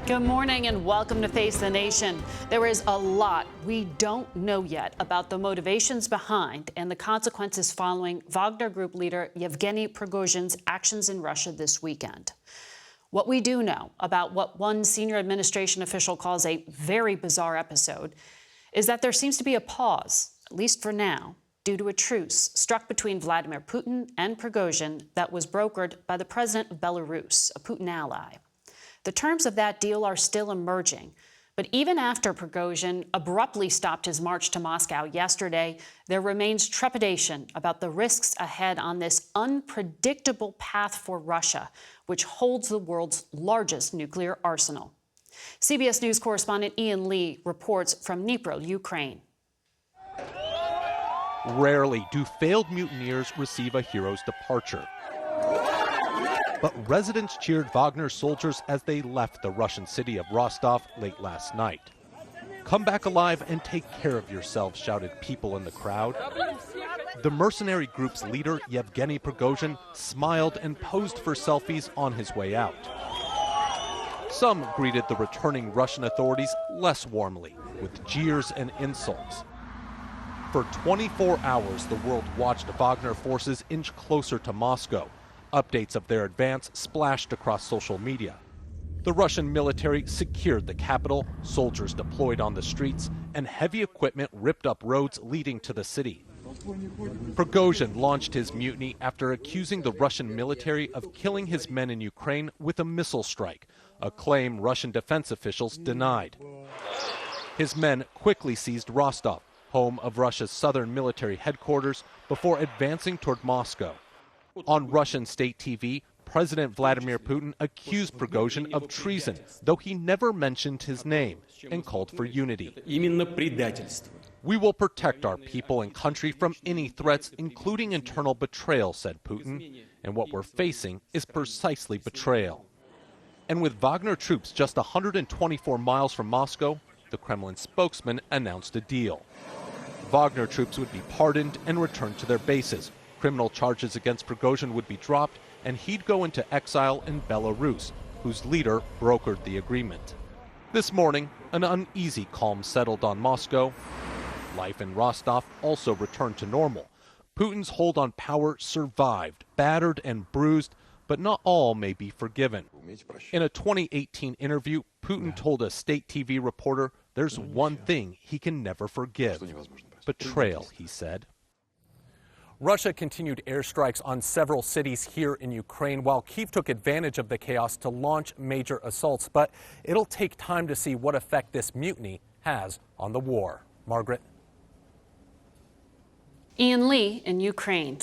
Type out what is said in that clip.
Good morning and welcome to Face the Nation. There is a lot we don't know yet about the motivations behind and the consequences following Wagner Group leader Yevgeny Prigozhin's actions in Russia this weekend. What we do know about what one senior administration official calls a very bizarre episode is that there seems to be a pause, at least for now, due to a truce struck between Vladimir Putin and Prigozhin that was brokered by the president of Belarus, a Putin ally. The terms of that deal are still emerging, but even after Prigozhin abruptly stopped his march to Moscow yesterday, there remains trepidation about the risks ahead on this unpredictable path for Russia, which holds the world's largest nuclear arsenal. CBS News correspondent Ian Lee reports from Dnipro, Ukraine. Rarely do failed mutineers receive a hero's departure. But residents cheered Wagner soldiers as they left the Russian city of Rostov late last night. "Come back alive and take care of yourselves," shouted people in the crowd. The mercenary group's leader, Yevgeny Prigozhin, smiled and posed for selfies on his way out. Some greeted the returning Russian authorities less warmly, with jeers and insults. For 24 hours, the world watched Wagner forces inch closer to Moscow. Updates of their advance splashed across social media. The Russian military secured the capital, soldiers deployed on the streets, and heavy equipment ripped up roads leading to the city. Prigozhin launched his mutiny after accusing the Russian military of killing his men in Ukraine with a missile strike, a claim Russian defense officials denied. His men quickly seized Rostov, home of Russia's southern military headquarters, before advancing toward Moscow. On Russian state TV, President Vladimir Putin accused Prigozhin of treason, though he never mentioned his name, and called for unity. "We will protect our people and country from any threats, including internal betrayal," said Putin. And what we're facing is precisely betrayal. And with Wagner troops just 124 miles from Moscow, the Kremlin spokesman announced a deal. Wagner troops would be pardoned and returned to their bases. Criminal charges against Prigozhin would be dropped, and he'd go into exile in Belarus, whose leader brokered the agreement. This morning, an uneasy calm settled on Moscow. Life in Rostov also returned to normal. Putin's hold on power survived, battered and bruised, but not all may be forgiven. In a 2018 interview, Putin told a state TV reporter there's one thing he can never forgive: betrayal, he said. Russia continued airstrikes on several cities here in Ukraine, while Kyiv took advantage of the chaos to launch major assaults. But it'll take time to see what effect this mutiny has on the war. Margaret? Ian Lee in Ukraine.